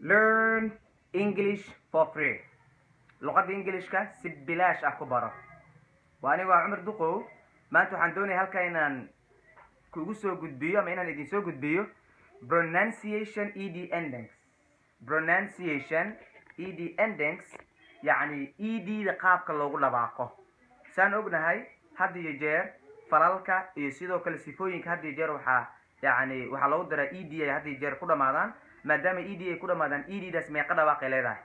learn English for free luqadda Englishka si bilaash ah ku baro waa aniga Cumar Duqow maanta waxaan doonayaa halka inaan kugu soo gudbiyo ama inaan idin soo gudbiyo pronunciation ed endings yani ed da qaabka loogu dhawaaqo saan ognahay had iyo jeer falalka iyo sidoo kale sifooyinka had iyo jeer waxaa loogu daraa ed ay had iyo jeer ku dhamaadaan maadaama ed ay ku dhamaadaan ed daas meeqa dhawaaq ay leedahay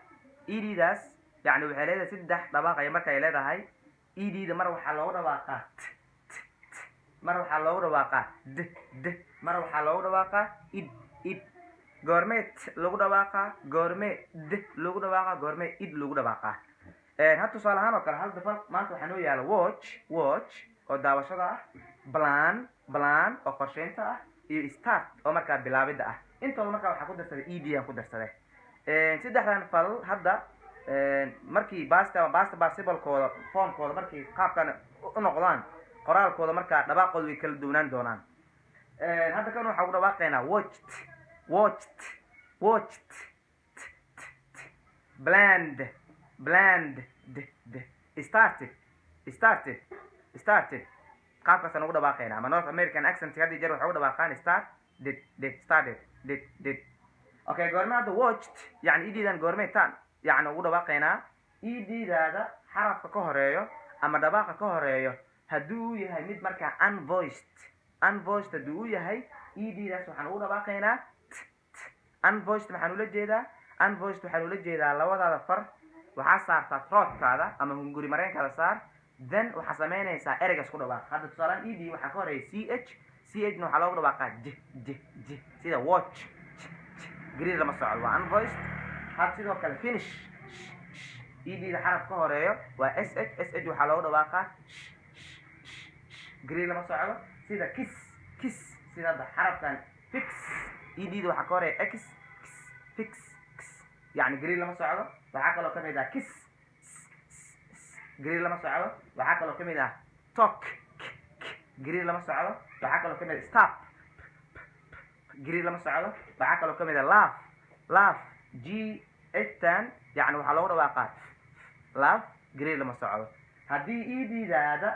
ed daas yani waxay leedahay saddex dhawaaq ay marka ay leedahay ed da mar waxaa loogu dhawaaqaa mar waxaa loogu dhawaaqaa d mar waxaa loogu dhawaaqaa id goormeed lagu dhawaaqaa goormee d lagu dhawaaqaa goormee id lagu dhawaaqaa had tusaale ahaan oo kale hal dafar maanta waxaa noo yaala watch oo daawashada ah plan oo qorsheynta ah iyo start oo markaa bilaabida ah intooda markaa waxaa ku darsaday ed aan ku darsaday saddexdan fal hadda markii past participle-kooda formkooda markii qaabkan u noqdaan qoraalkooda markaa dhawaaqooda way kala duwanaan doonaan hadda kan waxaa ugu dhawaaqaynaa watched planned started qaabkaasaan ugu dhawaaqaynaa ama North American accent hadda jeer waxaa ugu dhawaaqaan started okay goorma hadda watched yani idiidan goormee taan yani ugu dhawaaqaynaa idiidaada xarafka ka horeeyo ama dhawaaqa ka horeeyo hadduu yahay mid markaa unvoiced hadduu yahay idiidaas waxaan ugu dhawaaqaynaa unvoiced waxaan ula jeedaa labadaada far waxaa saartaa throatkaada ama hunguri mareenkaada saar then waxaa samaynaysaa ereygaas ku dhawaaq hadda tusaalaan ed waxaa ka horeeya ch na waxaa loogu dhawaaqaa j sida watch green lama socdo waa unvoiced had sidoo kale finish ed xaraf ka horeeyo waa sh waxaa loogu dhawaaqaa green lama socdo sida kiss sida hadda xarafkan fix ed waxaa ka horeeya fix yani green lama socdo waxaa kaloo ka mid ah kiss green lama socdo waxaa kaloo ka mid ah talk green lama socdo waxaa kaloo ka mid ah stop green lama socdo waxaa kaloo ka mid ah laugh tan yani waxaa loogu dhawaaqaa laugh green lama socdo haddii idiidaada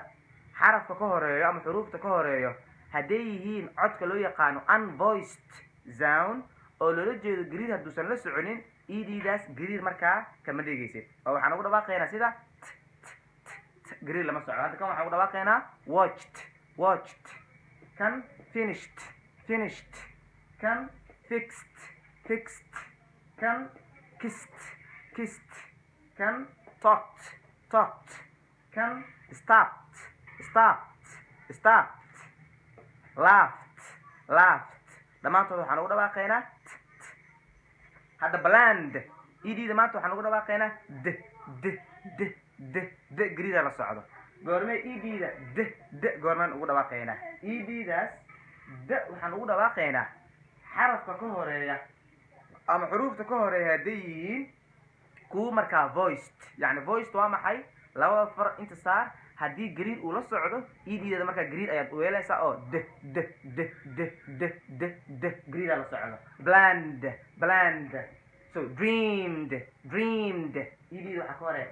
xarafka ka horeeyo ama xuruufta ka horeeyo hadday yihiin codka loo yaqaano unvoiced sound oo loola jeedo green hadduusan la soconin idiidaas green markaa kama dhegaysid oo waxaan ugu dhawaaqaynaa sida green lama socdo hadda kan waxaan ugu dhawaaqaynaa watched kan finished kan fixed kan kissed kan talked kan stopped laughed dhammaantood waxaan ugu dhawaaqaynaa hadda planned edda maanta waxaan ugu dhawaaqaynaa d grida la socdo goormee edda d goormaan ugu dhawaaqaynaa eddaas waxaan ugu dhawaaqaynaa xarafka ka horeeya ama xuruufta ka horeeya hadday yihiin kuwa markaa voiced yani voiced waa maxay labada far inta saar haddii green uu la socdo eddeeda markaa green ayaad uyeelaysaa oo d green la socdo planned so dreamed eddeeda waxaa ka horeeya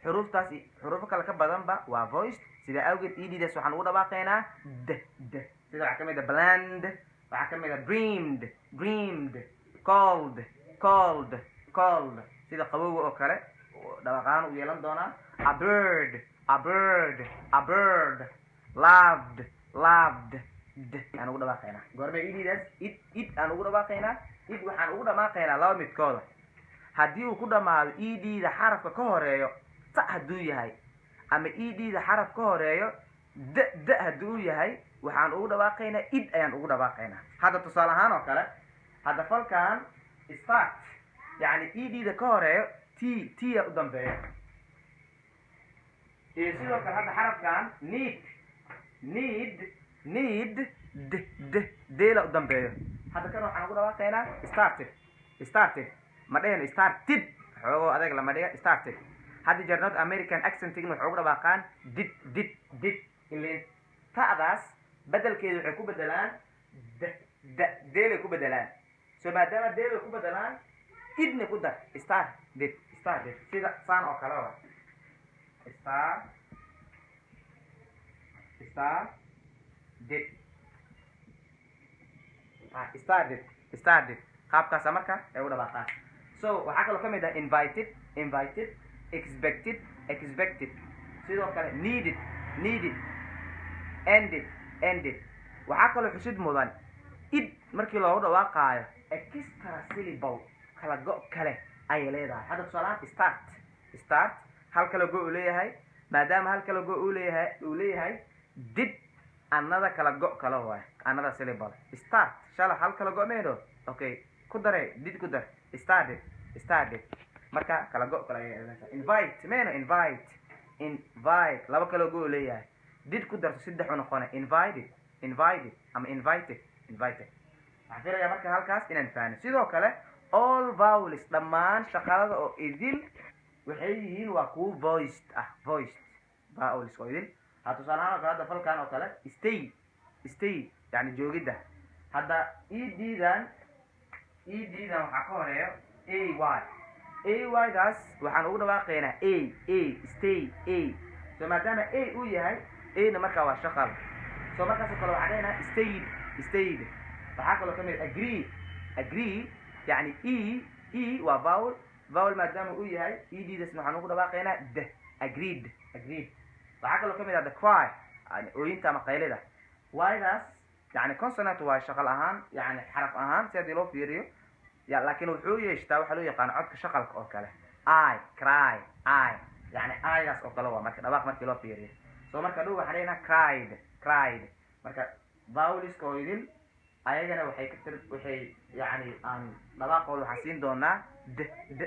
xuruuftaas xuruufo kale ka badanba waa voiced sidaa awgeed eddaas waxaan ugu dhawaaqaynaa d sida waxaa ka mid ah planned waxaa ka mid ah dreamed cold sida qabowga oo kale dhawaaqaan u yeelan doonaa a bird loved aan ugu dhawaaqaynaa goormee eddaas id aan ugu dhawaaqaynaa id waxaan ugu dhawaaqaynaa laba midkooda haddii uu ku dhamaado edda xarafka ka horeeyo ta hadduu yahay ama edda xaraf ka horeeyo d hadduu yahay waxaan ugu dhawaaqaynaa id ayaan ugu dhawaaqaynaa hadda tusaale ahaan oo kale hadda falkan start yani edda ka horeeyo t u dambeeyo iyo sidoo kale hadda xarafkan need deela u dambeeyo hadda kan waxaan ugu dhawaaqaynaa started ma dheheno started xoogoo adeeg lama dhiga started hadda jeer North American accent-igna waxay ugu dhawaaqaan did ileen ta'daas bedelkeedu waxay ku bedelaan deelay ku bedelaan so maadaama deelay ku bedelaan idna ku dar started sida saan oo kale wa started qaabkaasa marka ay u dhawaaqaan so waxaa kaloo ka mid ah invited expected sidoo kale needed ended waxaa kaloo xusid mudan id markii loogu dhawaaqaayo extra syllable kala go' kale ayay leedahay hadda tusaalahaan start hal kala go' uu leeyahay maadaama hal kala go' uu leeyahay did another kala go' kale waaye another syllable start shala hal kala go' meedo okay ku dare did ku dar started marka kala go' kale ayay leedahay invite laba kala go' uu leeyahay did ku darto saddex u noqona invited ama invited waxaan filayaa marka halkaas inaan fahno sidoo kale all vowels dhammaan shaqalada oo idil waxay yihiin waa kuwa voiced vowels oo idil tusaale ahaan oo kale hadda falkan oo kale stay yani joogidda hadda eddan waxaa ka horeeyo ay daas waxaan ugu dhawaaqaynaa stay so maadaama a uu yahay ana markaa waa shaqal so markaasoo kale waxaan leenahay stayed waxaa kaloo ka mid agree yani waa vowel maadaama uu yahay eddaasna waxaan ugu dhawaaqaynaa agreed waxaa kaloo ka mid ah the cry yani ooyinta ama qaylida ydaas yani consonant waa shaqal ahaan yani xaraf ahaan si haddii loo fiiriyo laakiin wuxuu yeeshtaa waxaa loo yaqaano codka shaqalka oo kale cry yani daas oo kale waa marka dhawaaq markii loo fiiriyo so marka dhow waxaan leenaha cried marka vowelska oo idin ayagana waxay yani aan dhawaaqooda waxaan siin doonaa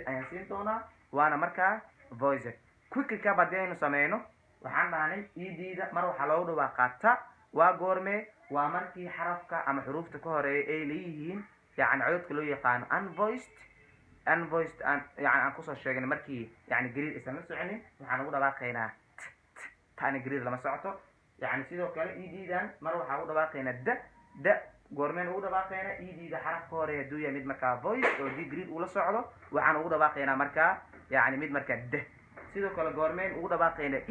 ayaan siin doonaa waana markaa voiced quick recap haddii aynu sameyno waxaan dhahnay edda mar waxaa loogu dhawaaqaa ta waa goorme waa markii xarafka ama xuruufta ka horeeya ay leeyihiin yani cododka loo yaqaano unvoiced yani aan kusoo sheegnay markii yani gariid aysan la soconin waxaan ugu dhawaaqaynaa tana gariid lama socoto yani sidoo kale eddan mar waxaa ugu dhawaaqaynaa da goormeen ugu dhawaaqaynaa edda xaraf ka horeeya hadduu yahay mid markaa voice oo di gariid ula socdo waxaan ugu dhawaaqaynaa markaa yani mid markaa sidoo kale goormeen ugu dhawaaqaynaa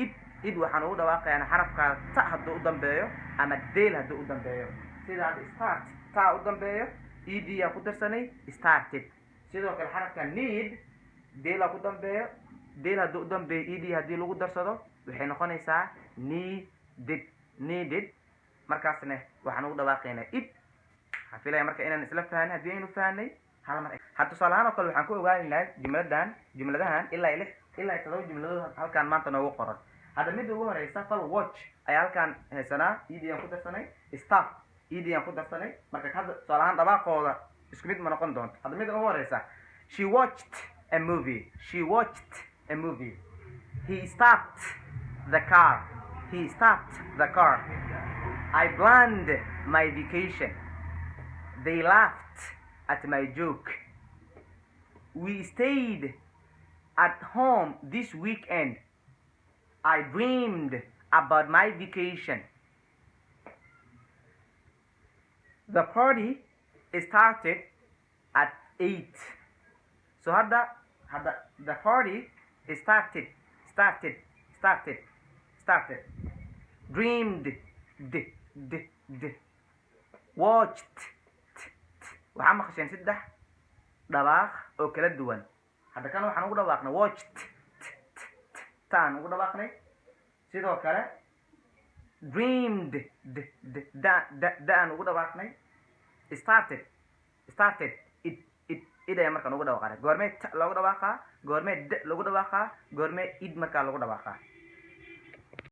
id waxaan ugu dhawaaqaynaa xarafkaa ta hadduu u dambeeyo ama deel hadduu u dambeeyo sida hadda start ta u dambeeyo edaan ku darsanay started sidoo kale xarafka need deelaa ku dambeeyo deel hadduu u dambeeyo ed haddii lagu darsado waxay noqonaysaa needed markaasna waxaan ugu dhawaaqaynaa waxaan filaya marka inaan isla fahanay haddii aynu fahanay hal mar hadda tusaale ahaan oo kale waxaan ku ogaanaynaa jumladahan ilaa 7 jumladood halkaan maanta noogu qoran hadda midda ugu horeysa fal watch ayaa halkaan haysanaa edaan ku darsanay staff edaan ku darsanay marka hadda tusaale ahaan dhawaaqooda isku mid ma noqon doonto hadda midda ugu horeysa she watched a movie he stopped the car I planned my vacation they laughed at my joke we stayed at home this weekend I dreamed about my vacation the party started at 8 so hadda the party started dreamed watched waxaa maqasheen 3 dhawaaq oo kala duwan hadda kan waxaan ugu dhawaaqnay watched taan ugu dhawaaqnay sidoo kale dreamed daan ugu dhawaaqnay started id ayaa markaan ugu dhawaaqnay goormee ta loogu dhawaaqaa goormee d lagu dhawaaqaa goormee id markaa lagu dhawaaqaa